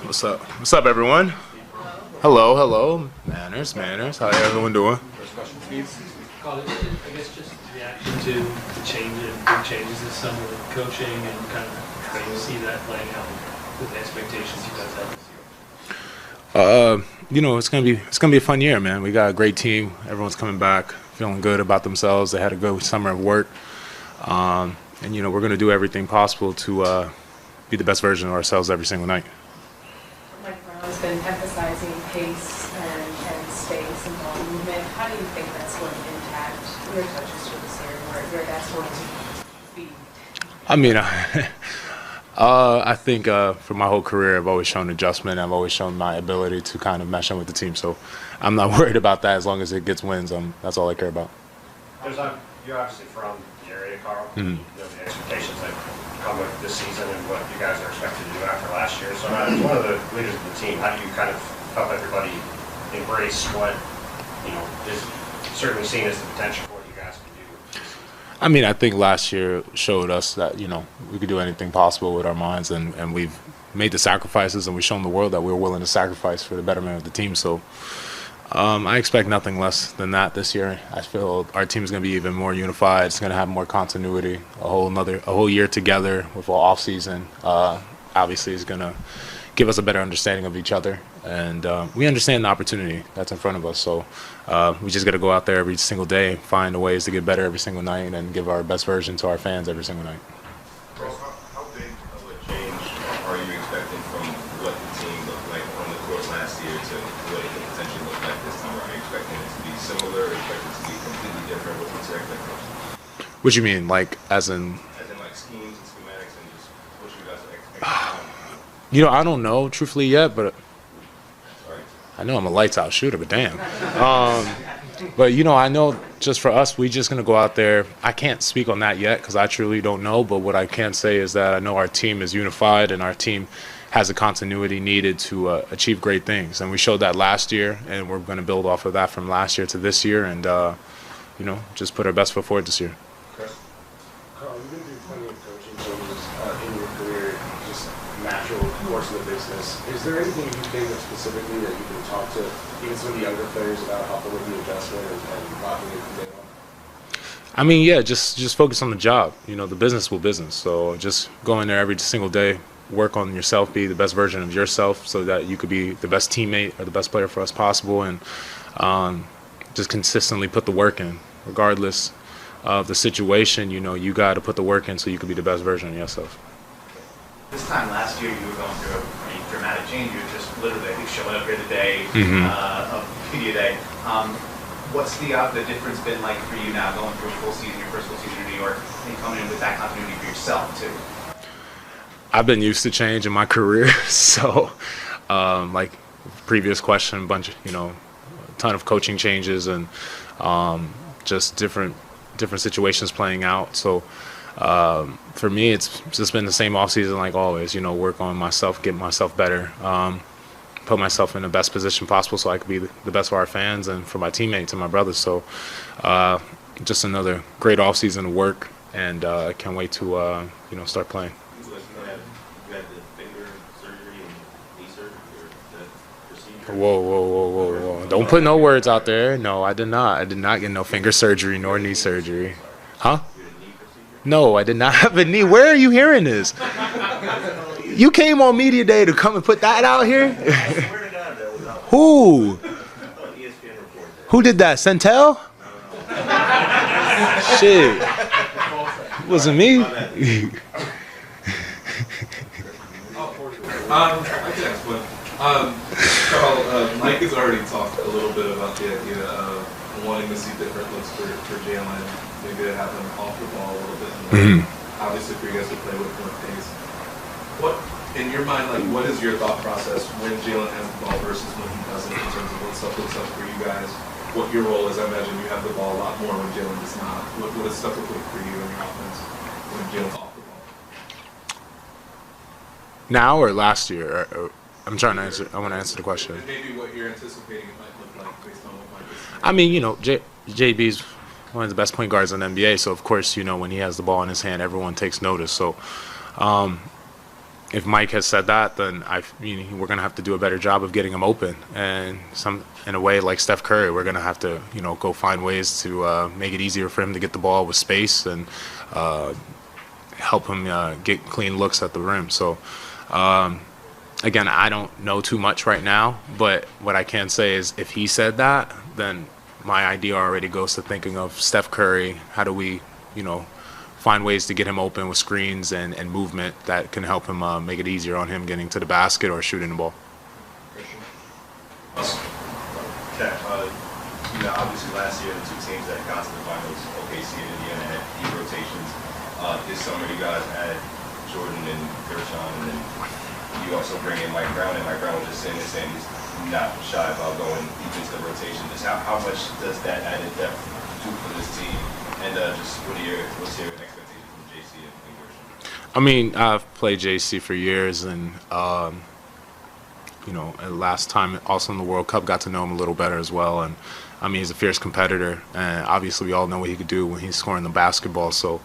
What's up? What's up, everyone? Hello, hello. Manners, manners. How everyone doing? Carl, I guess just reaction to the big changes this summer with coaching and kind of how you see that playing out with the expectations you guys have this year. It's gonna be a fun year, man. We got a great team. Everyone's coming back, feeling good about themselves. They had a good summer of work, and we're gonna do everything possible to be the best version of ourselves every single night. Mike Brown's been emphasizing pace and space and ball movement. How do you think that's going to impact your touches for this year, where that's going to be? I mean, I think for my whole career, I've always shown adjustment. I've always shown my ability to kind of mesh in with the team. So I'm not worried about that as long as it gets wins. That's all I care about. You're obviously from the area, Carl. Mm-hmm. You know the expectations that come with this season and what you guys are expected to do after last year. So as one of the leaders of the team, how do you kind of help everybody embrace what is certainly seen as the potential for what you guys can do? I mean, I think last year showed us that, we could do anything possible with our minds, and we've made the sacrifices, and we've shown the world that we're willing to sacrifice for the betterment of the team. So I expect nothing less than that this year. I feel our team is going to be even more unified. It's going to have more continuity. A whole year together with all off season, obviously is going to give us a better understanding of each other, and we understand the opportunity that's in front of us. So we just got to go out there every single day, find ways to get better every single night, and give our best version to our fans every single night. How big of a change are you expecting from what the team looked like on the court last year to what it can potentially look like this time? Are you expecting it to be similar, or expecting it to be completely different? What's your expectation? What you mean, like as in like schemes and schematics and just what you guys are expecting? I don't know truthfully yet, but I know I'm a lights out shooter, but damn. But I know just for us, we just gonna go out there. I can't speak on that yet because I truly don't know. But what I can say is that I know our team is unified and our team has the continuity needed to achieve great things. And we showed that last year, and we're gonna build off of that from last year to this year, and just put our best foot forward this year. Carl, you've been through plenty of coaching changes in your career, just natural course of the business. Is there anything you think of specifically that you can talk to even some of the younger players about helping with the adjustment and locking in from day one? I mean, yeah, just focus on the job. The business will business. So just go in there every single day, work on yourself, be the best version of yourself so that you could be the best teammate or the best player for us possible, and just consistently put the work in, regardless of the situation. You got to put the work in so you could be the best version of yourself. This time last year, you were going through a pretty dramatic change. You were just literally, I think, showing up here the day of media day. What's the difference been like for you now, going through a full season, your first full season in New York, and coming in with that continuity for yourself too? I've been used to change in my career, so like previous question, a ton of coaching changes and just different situations playing out. So for me, it's just been the same offseason like always. Work on myself, get myself better, put myself in the best position possible so I could be the best for our fans and for my teammates and my brothers. So just another great offseason of work, and I can't wait to start playing. You had the finger surgery and knee surgery, or the procedure? Whoa. Don't put no words out there. No, I did not. I did not get no finger surgery nor knee surgery. Huh? No, I did not have a knee. Where are you hearing this? You came on media day to come and put that out here? Who? Who did that? Centel? Shit. It wasn't me. I can ask one. Carl, Mike has already talked a little bit about the idea of wanting to see different looks for Jalen, maybe to have him off the ball a little bit more. Obviously, for you guys to play with more pace. What, in your mind, what is your thought process when Jalen has the ball versus when he doesn't, in terms of what stuff looks like for you guys? What your role is? I imagine you have the ball a lot more when Jalen does not. What does stuff look like for you in your offense when Jalen's off the ball? Now or last year? I'm trying to answer. I want to answer the question. Maybe what you're anticipating it might look like based on what Mike is saying. I mean, JB's one of the best point guards in the NBA. So of course, when he has the ball in his hand, everyone takes notice. So if Mike has said that, then we're going to have to do a better job of getting him open. And in a way, like Steph Curry, we're going to have to, go find ways to make it easier for him to get the ball with space and help him get clean looks at the rim. So, again, I don't know too much right now, but what I can say is if he said that, then my idea already goes to thinking of Steph Curry. How do we, find ways to get him open with screens and movement that can help him make it easier on him getting to the basket or shooting the ball. Okay, obviously last year the two teams that got to the finals, OKC and Indiana, had deep rotations. This summer you guys had Jordan and Gershon, and then you also bring in Mike Brown, and Mike Brown was just saying he's not shy about going deep into the rotation. Just how much does that added depth do for this team? And just what's your expectation from JC and Gershon? I mean, I've played JC for years, and last time also in the World Cup, got to know him a little better as well. And I mean, he's a fierce competitor, and obviously we all know what he could do when he's scoring the basketball. So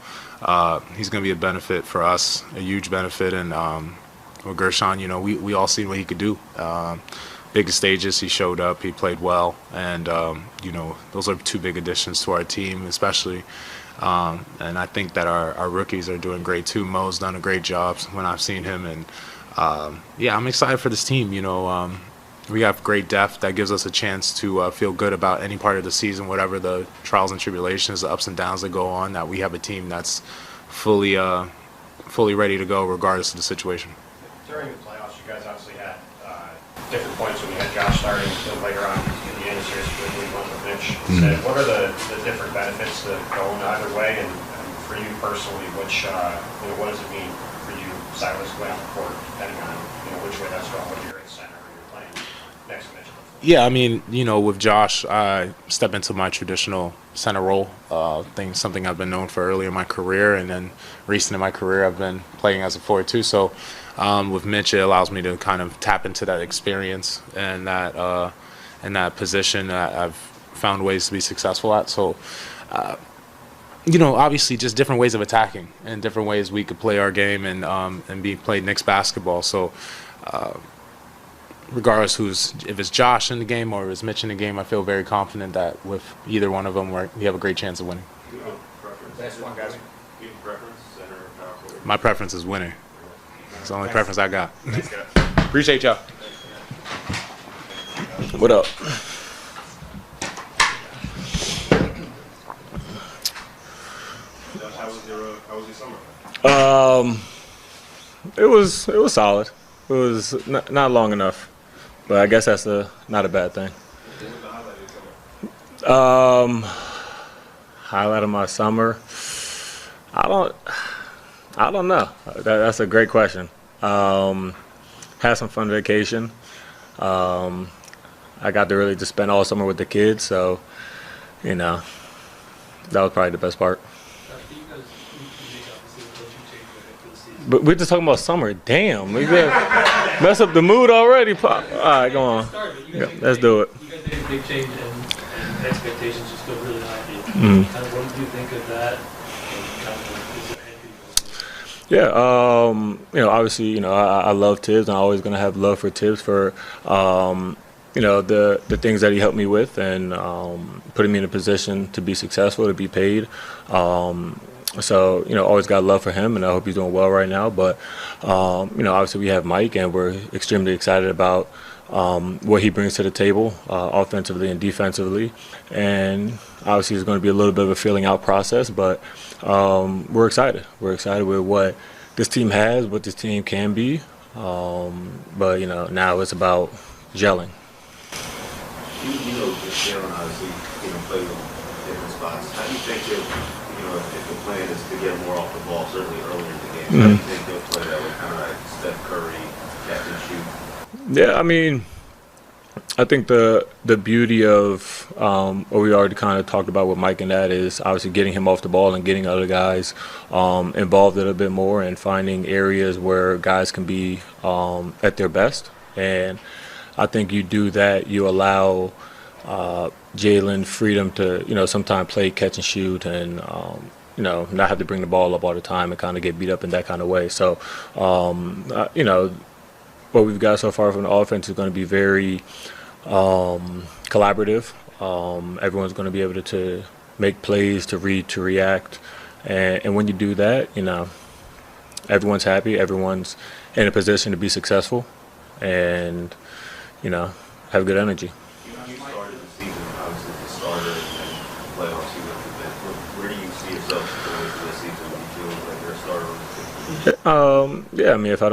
he's going to be a benefit for us, a huge benefit. And with Gershon, we all seen what he could do. Biggest stages, he showed up, he played well, and those are two big additions to our team, especially. And I think that our rookies are doing great too. Mo's done a great job when I've seen him, and I'm excited for this team. We have great depth that gives us a chance to feel good about any part of the season, whatever the trials and tribulations, the ups and downs that go on. That we have a team that's fully ready to go regardless of the situation. During the playoffs, you guys obviously had different points when you had Josh starting, then later on in the end series with one with Mitch. So what are the different benefits to going either way, and for you personally, what does it mean for you, Silas, going out the court, depending on which way that's going, whether you're in center or you're playing next to Mitch? Yeah, I mean, with Josh, I step into my traditional center role. Something I've been known for early in my career, and then recent in my career, I've been playing as a forward too. So with Mitch, it allows me to kind of tap into that experience and that position that I've found ways to be successful at. So, obviously, just different ways of attacking and different ways we could play our game and be played Knicks basketball. So. Regardless if it's Josh in the game or if it's Mitch in the game, I feel very confident that with either one of them, we have a great chance of winning. Best one, guys. My preference is winning. It's the only preference I got. Appreciate y'all. What up? How was your summer? It was solid. It was not long enough. But I guess that's not a bad thing. Highlight of my summer. I don't know. That's a great question. Had some fun vacation. I got to really just spend all summer with the kids, so that was probably the best part. But we're just talking about summer. Damn, we mess up the mood already. Pop. All right, go on. Yeah, let's do it. You guys made a big change, and expectations just go really high. Kind of what do you think of that? Yeah, obviously, I love Tibbs, and I'm always gonna have love for Tibbs for, the things that he helped me with, and putting me in a position to be successful, to be paid. So, always got love for him, and I hope he's doing well right now. But, obviously we have Mike, and we're extremely excited about what he brings to the table, offensively and defensively. And obviously it's going to be a little bit of a filling out process, but we're excited. We're excited with what this team has, what this team can be. But, now it's about gelling. Jalen obviously, plays in different spots. How do you think if the plan is to get more off the ball, certainly earlier in the game, how do you think he'll play that way, kind of like Steph Curry, catch and shoot? Yeah, I mean, I think the beauty of what we already kind of talked about with Mike, and that is obviously getting him off the ball and getting other guys involved a little bit more, and finding areas where guys can be at their best. And I think you do that, you allow Jalen freedom to, sometimes play catch and shoot, and not have to bring the ball up all the time and kind of get beat up in that kind of way. So, what we've got so far from the offense is going to be very collaborative. Everyone's going to be able to make plays, to read, to react. And when you do that, everyone's happy, everyone's in a position to be successful and, have good energy. You started the season, obviously, as a starter and playoffs, you went to the bench. Where do you see yourself going into this season? Do you feel like you're a starter on the team? Yeah, I mean, if I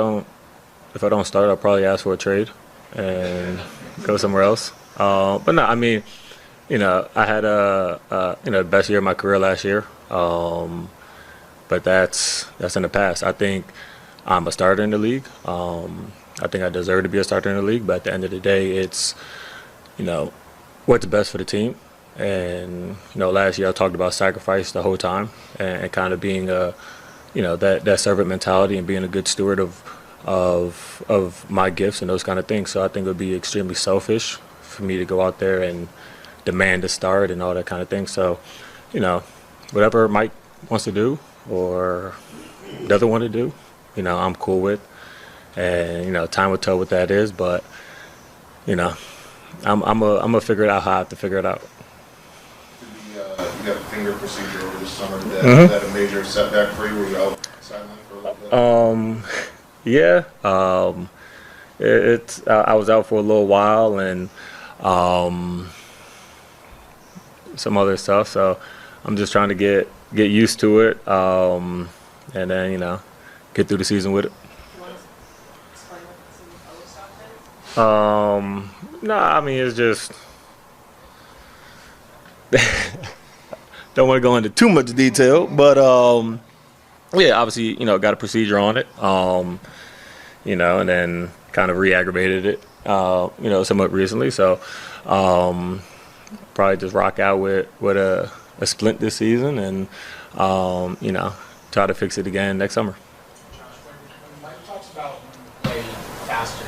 don't start, I'll probably ask for a trade and go somewhere else. But no, I mean, I had a best year of my career last year. But that's in the past. I think I'm a starter in the league. I think I deserve to be a starter in the league. But at the end of the day, it's what's best for the team. And last year I talked about sacrifice the whole time and kind of being that servant mentality and being a good steward of my gifts and those kind of things. So I think it would be extremely selfish for me to go out there and demand a start and all that kind of thing. So whatever Mike wants to do or doesn't want to do, I'm cool with. And time will tell what that is, but I'm gonna figure it out how I have to figure it out. You got a finger procedure over the summer. Is that a major setback for you? Were you out sideline for a little bit? Yeah. I was out for a little while and some other stuff, so I'm just trying to get used to it, and then get through the season with it. You want to explain what some other stuff is? No, I mean, it's just don't want to go into too much detail, but yeah, obviously, got a procedure on it, and then kind of re-aggravated it, somewhat recently. So probably just rock out with a splint this season and, try to fix it again next summer. When Mike talks about playing faster,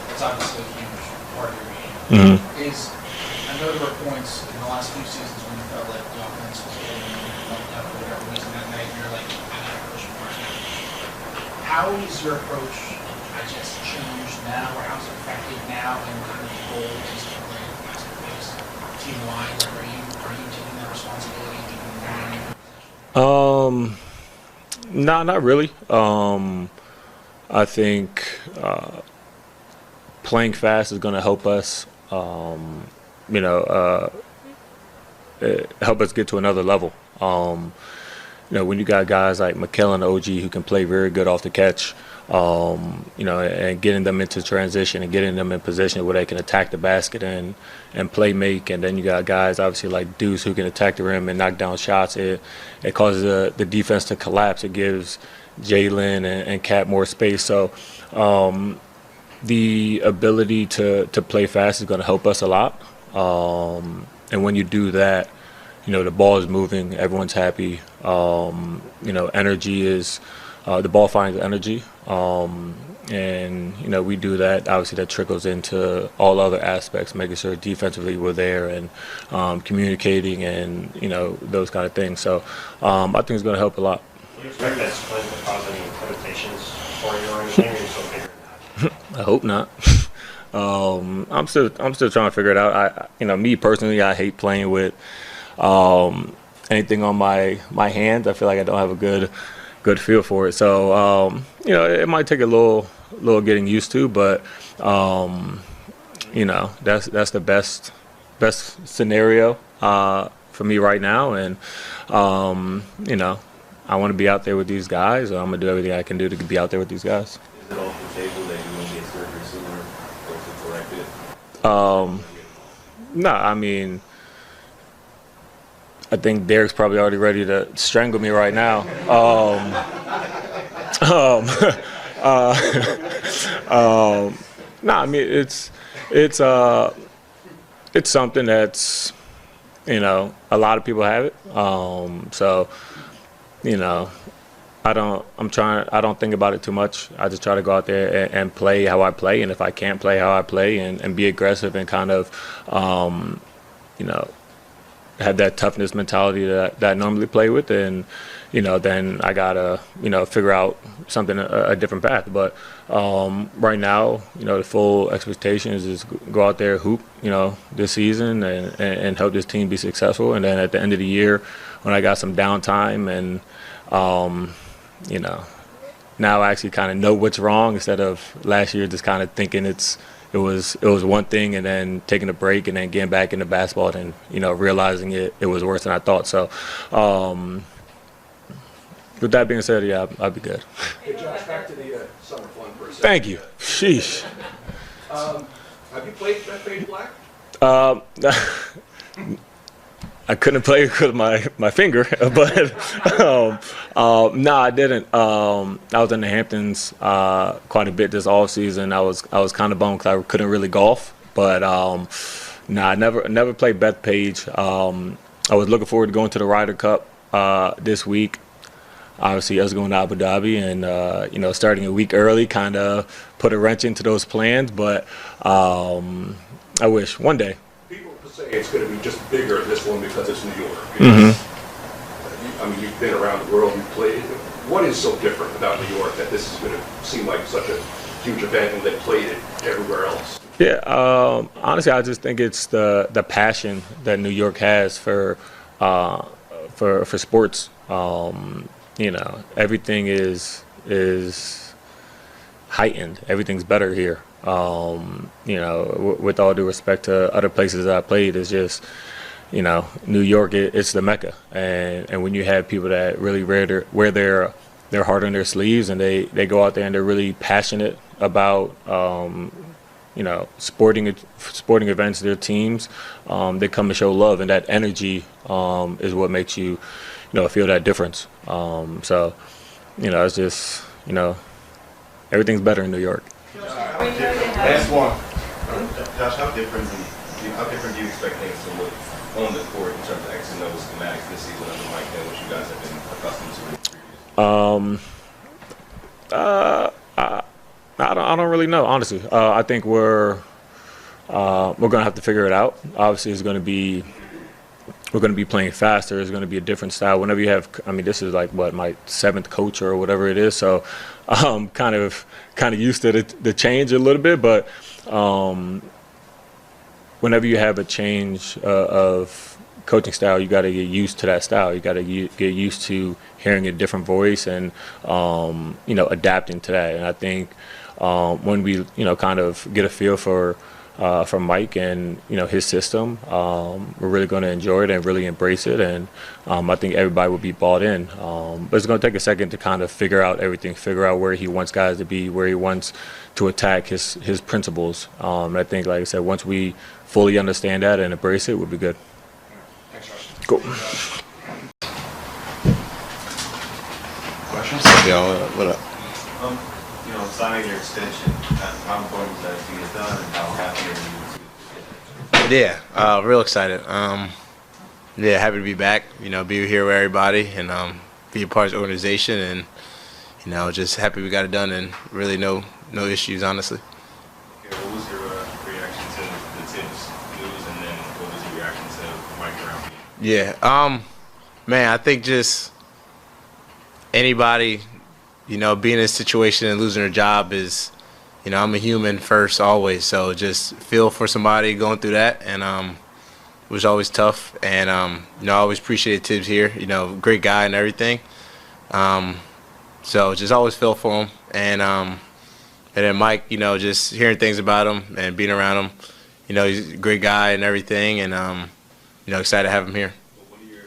that's obviously a huge part of your game. I know there were points in the last few seasons when you felt like the offense was getting lumped up for whatever reason that night, and you're like, I gotta push more. How is your approach, I guess, changed now, or how's it affected now, and kind of the goal is to play at a faster pace team-wide? Like, are you taking that responsibility, taking the possession? No, not really. I think playing fast is going to help us, help us get to another level. When you got guys like Mikal and OG who can play very good off the catch, and getting them into transition and getting them in position where they can attack the basket and play make. And then you got guys obviously like Deuce who can attack the rim and knock down shots. It causes the defense to collapse. It gives Jalen and Cat more space. So the ability to play fast is going to help us a lot. And when you do that, the ball is moving, everyone's happy. Energy is the ball finds energy. And we do that. Obviously, that trickles into all other aspects, making sure defensively we're there and communicating and those kind of things. So I think it's going to help a lot. Do you expect that split to cause any limitations for you or anything? Or are you still figuring it out? I hope not. I'm still trying to figure it out. Me personally, I hate playing with anything on my hands. I feel like I don't have a good feel for it. So it might take a little getting used to, but that's the best scenario for me right now. And I want to be out there with these guys. So I'm gonna do everything I can do to be out there with these guys. Is it off the table that you want to get surgery sooner or to correct it? No, I mean, I think Derek's probably already ready to strangle me right now. No, I mean it's something that's a lot of people have it. So I don't think about it too much. I just try to go out there and play how I play, and if I can't play how I play and be aggressive and kind of have that toughness mentality that I normally play with, and then I gotta figure out something a different path. But right now, the full expectation is just go out there, hoop, this season, and help this team be successful. And then at the end of the year, when I got some downtime and now I actually kind of know what's wrong instead of last year just kind of thinking it was one thing and then taking a break and then getting back into basketball and realizing it was worse than I thought. So with that being said, yeah, I'll be good. Hey Josh, back to the summer fun for a second. Thank you. Sheesh. Have you played Fade Black? I couldn't play because of my finger, but no, I didn't. I was in the Hamptons quite a bit this off season. I was kind of bummed because I couldn't really golf, but no, I never played Bethpage. I was looking forward to going to the Ryder Cup this week. Obviously, us going to Abu Dhabi and starting a week early kind of put a wrench into those plans, but I wish one day. People say it's going to be just bigger, this one, because it's New York. I mean, you've been around the world, you've played. What is so different about New York that this is going to seem like such a huge event and they played it everywhere else? Yeah, honestly, I just think it's the passion that New York has for sports. Everything is heightened. Everything's better here. With all due respect to other places that I played, it's just, New York, it's the Mecca. And when you have people that really wear their heart on their sleeves and they go out there and they're really passionate about, sporting events, their teams, they come to show love, and that energy is what makes you, feel that difference. It's just, everything's better in New York. Last one. Josh, how different do you expect things to look on the court in terms of X and O schematics this season under Mike than what you guys have been accustomed to in the previous? I don't really know, honestly. I think we're gonna have to figure it out. Obviously, we're going to be playing faster. It's going to be a different style. Whenever you have, this is like my 7th coach or whatever it is. So I'm kind of used to the change a little bit. But whenever you have a change of coaching style, you got to get used to that style. You got to get used to hearing a different voice and adapting to that. And I think when we kind of get a feel for from Mike and his system, we're really going to enjoy it and really embrace it, and I think everybody will be bought in. But it's going to take a second to kind of figure out everything, figure out where he wants guys to be, where he wants to attack his principles. And I think, like I said, once we fully understand that and embrace it, we'll be good. Thanks, Josh. Cool. Questions? Yo, what up? Signing your extension, how important is that to get done, and how happy are you? Yeah, real excited. Happy to be back. Be here with everybody and be a part of the organization, and just happy we got it done, and really no issues, honestly. Okay, what was your reaction to the Tibbs news, and then what was your reaction to Mike Brown? Yeah, man, I think just anybody, being in a situation and losing their job is, I'm a human first always. So just feel for somebody going through that, and it was always tough. And I always appreciated Tibbs here. Great guy and everything. So just always feel for him. And then Mike, just hearing things about him and being around him. He's a great guy and everything, and excited to have him here. What are your,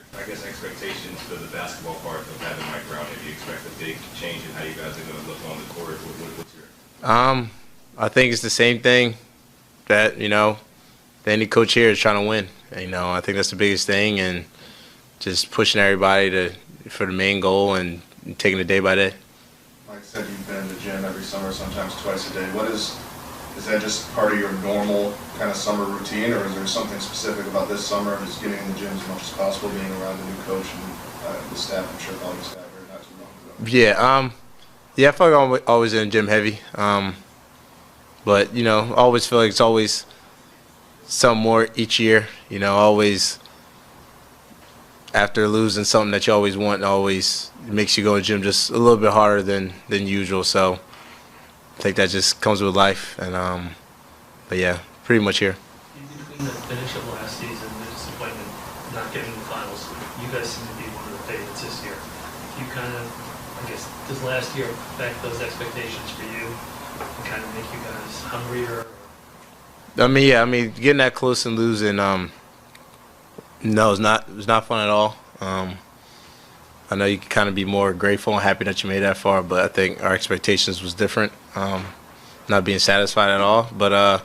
expectations for the basketball part of having Mike Brown? Do you expect a big change in how you guys are going to look on the court? What's your? I think it's the same thing that any coach here is trying to win. I think that's the biggest thing, and just pushing everybody for the main goal and taking it day by day. Like I said, you've been in the gym every summer, sometimes twice a day. Is that just part of your normal kind of summer routine, or is there something specific about this summer, just getting in the gym as much as possible, being around the new coach and the staff? I'm sure all the staff here not too long ago. I feel like I'm always in the gym heavy. But I always feel like it's always some more each year. Always after losing something that you always want, always makes you go to the gym just a little bit harder than usual. So I think that just comes with life. And but yeah, pretty much here. Between the finish of last season, the disappointment not getting the finals, you guys seem to be one of the favorites this year. You kind of, I guess, does last year affect those expectations for you and kind of make you guys hungrier? I mean, getting that close and losing, no, it's not fun at all. I know you can kind of be more grateful and happy that you made that far, but I think our expectations was different. Not being satisfied at all, but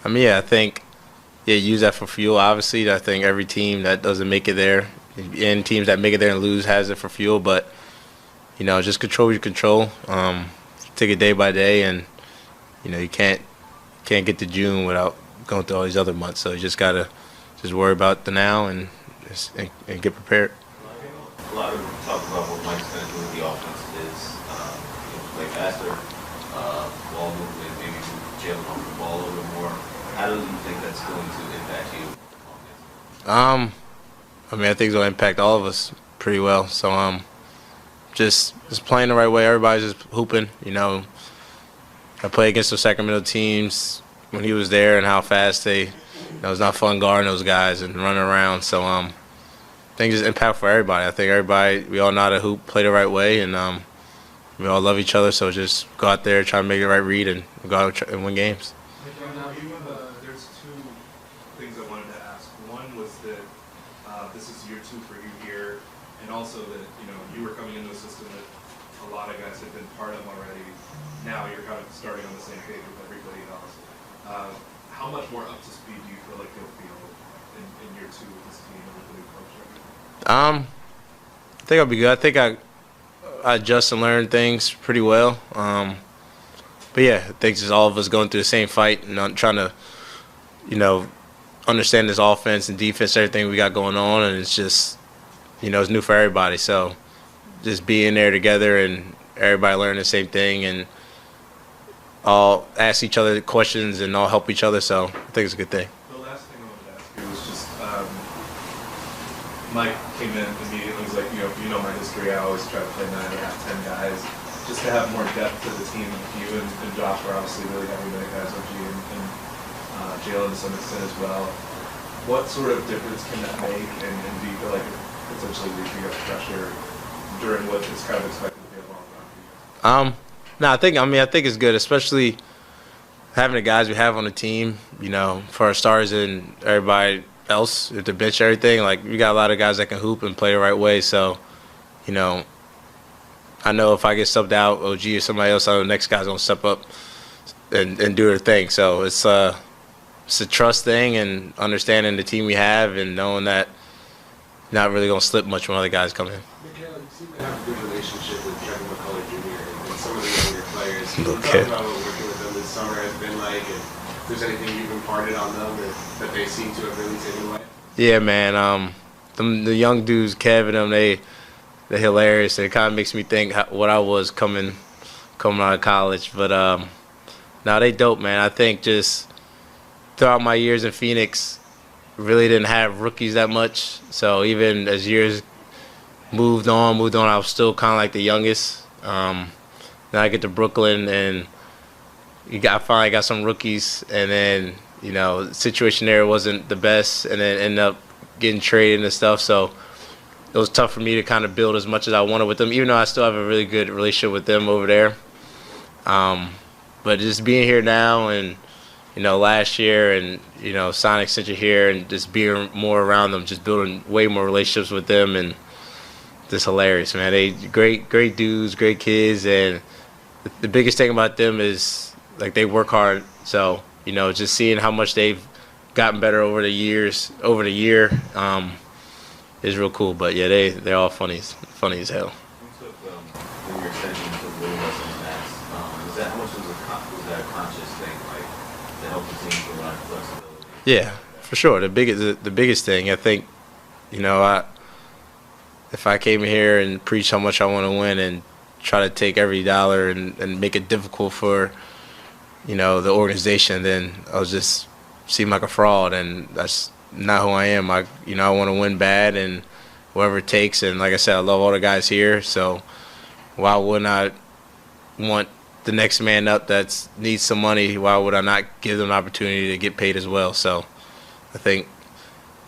I mean, I think use that for fuel. Obviously, I think every team that doesn't make it there, and teams that make it there and lose, has it for fuel. But just control your control. Take it day by day, and you can't get to June without going through all these other months. So you just gotta worry about the now and get prepared. A lot of talk about what Mike's going to do with the offense is play faster, ball movement, maybe move Jalen off the ball a little bit more. How do you think that's going to impact you? I mean, I think it's going to impact all of us pretty well. So just playing the right way. Everybody's just hooping. I played against the Sacramento teams when he was there, and how fast it was not fun guarding those guys and running around. So I think it's impact for everybody. I think we all know how to hoop, play the right way, and we all love each other. So just go out there, try to make the right read, and go out and win games. There's two things I wanted to ask. One was that this is year 2 for you here, and also that you were coming into a system that a lot of guys had been part of already. Now you're kind of starting on the same page with everybody else. How much more up to speed do you feel like you'll feel in year 2 with this team and with the new coach? I think I'll be good. I think I adjust and learn things pretty well. But yeah, I think just all of us going through the same fight and trying to, understand this offense and defense, everything we got going on, and it's just, it's new for everybody. So just being there together and everybody learning the same thing and all ask each other questions and all help each other. So I think it's a good thing. The last thing I wanted to ask you was just, Mike came in immediately. He's like, if you know my history, I always try to play 9.5, 10 guys, just to have more depth to the team. You and Josh were obviously really heavy minute guys, OG and Jalen to some extent as well. What sort of difference can that make, and do you feel like it potentially leaving up pressure during what is kind of expected to be a long run for you? No, I think it's good, especially having the guys we have on the team, for our stars and everybody else, at the bench, everything. Like, we got a lot of guys that can hoop and play the right way. So, I know if I get subbed out, OG or somebody else, I know the next guy's going to step up and do their thing. So it's a trust thing and understanding the team we have and knowing that not really going to slip much when other guys come in. Mikal, you seem to have a good relationship with Kevin McCullough Jr. and some of the younger players. Can you talk about what working with them this summer has been like, and if there's anything you've imparted on them that they seem to have really taken away? Yeah, man. The young dudes, Kev and them, they're hilarious. It kind of makes me think what I was coming out of college. But no, they dope, man. I think just throughout my years in Phoenix, really didn't have rookies that much. So even as years moved on, I was still kind of like the youngest. Then I get to Brooklyn, and I finally got some rookies, and then the situation there wasn't the best, and then ended up getting traded and stuff. So it was tough for me to kind of build as much as I wanted with them, even though I still have a really good relationship with them over there. But just being here now and last year and signing extension here and just being more around them, just building way more relationships with them, and just hilarious, man. They great dudes, great kids, and the biggest thing about them is like they work hard. So just seeing how much they've gotten better over the year, is real cool. But yeah, they're all funny as hell. You took your extension to the West and Max. How much was that a conscious thing, like to help the team provide flexibility? Yeah, for sure. The biggest thing, I think, if I came here and preach how much I want to win and try to take every dollar and make it difficult for, the organization, then I'll just seem like a fraud, and that's not who I am. I want to win bad, and whatever it takes. And like I said, I love all the guys here. So why wouldn't I want the next man up that needs some money? Why would I not give them an opportunity to get paid as well? So I think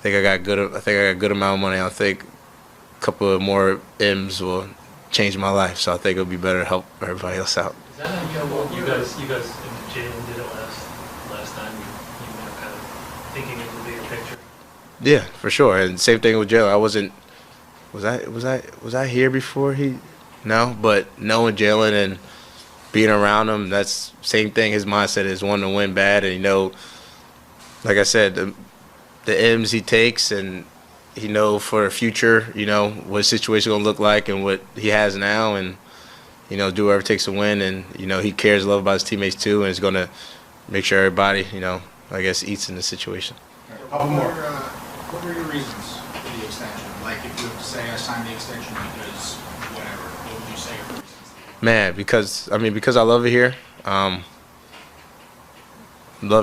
I got good. I think I got a good amount of money. I think a couple of more M's will change my life. So I think it'll be better to help everybody else out. Is that how you guys and Jalen did it last time? You were kind of thinking of the bigger picture. Yeah, for sure. And same thing with Jalen. I wasn't. Was I here before he? No, but knowing Jalen and being around him, that's same thing. His mindset is wanting to win bad, and like I said, the M's he takes, and he know for the future, what his situation gonna look like and what he has now, and do whatever it takes to win, and he cares a lot about his teammates too, and is gonna make sure everybody, I guess, eats in the situation. What were your reasons for the extension? Like, if you have to say I signed the extension because whatever, what would you say are the reasons? Man, because I love it here. Love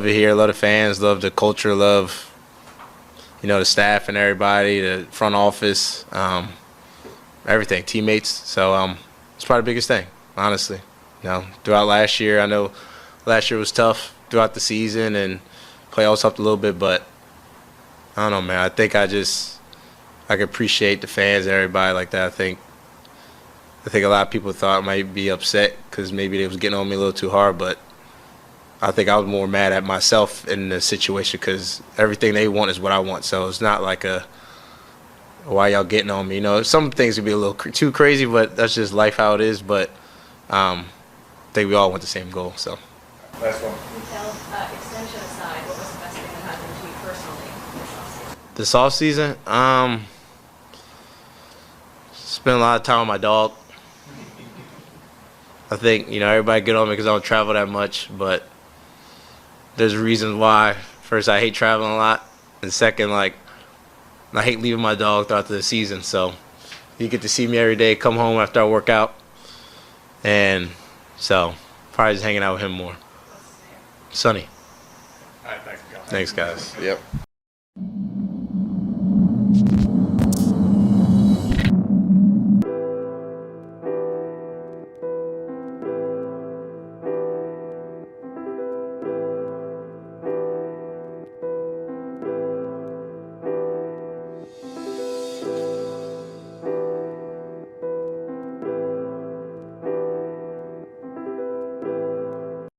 it here. Love the fans. Love the culture. Love the staff and everybody, the front office, everything, teammates. So it's probably the biggest thing, honestly. Throughout last year, I know last year was tough throughout the season and playoffs helped a little bit, but I don't know, man. I think I can appreciate the fans and everybody like that. I think a lot of people thought I might be upset because maybe they was getting on me a little too hard, but I think I was more mad at myself in the situation because everything they want is what I want. So it's not like why y'all getting on me. Some things would be a little too crazy, but that's just life how it is. But I think we all want the same goal. So. Last one. Mikal, extension aside, what was the best thing that happened to you personally This offseason? Spent a lot of time with my dog. I think, everybody get on me because I don't travel that much, but there's reasons why. First, I hate traveling a lot. And second, I hate leaving my dog throughout the season. So you get to see me every day, come home after I work out. And so probably just hanging out with him more. Sonny. All right, thanks, guys. Thanks, guys. Yep.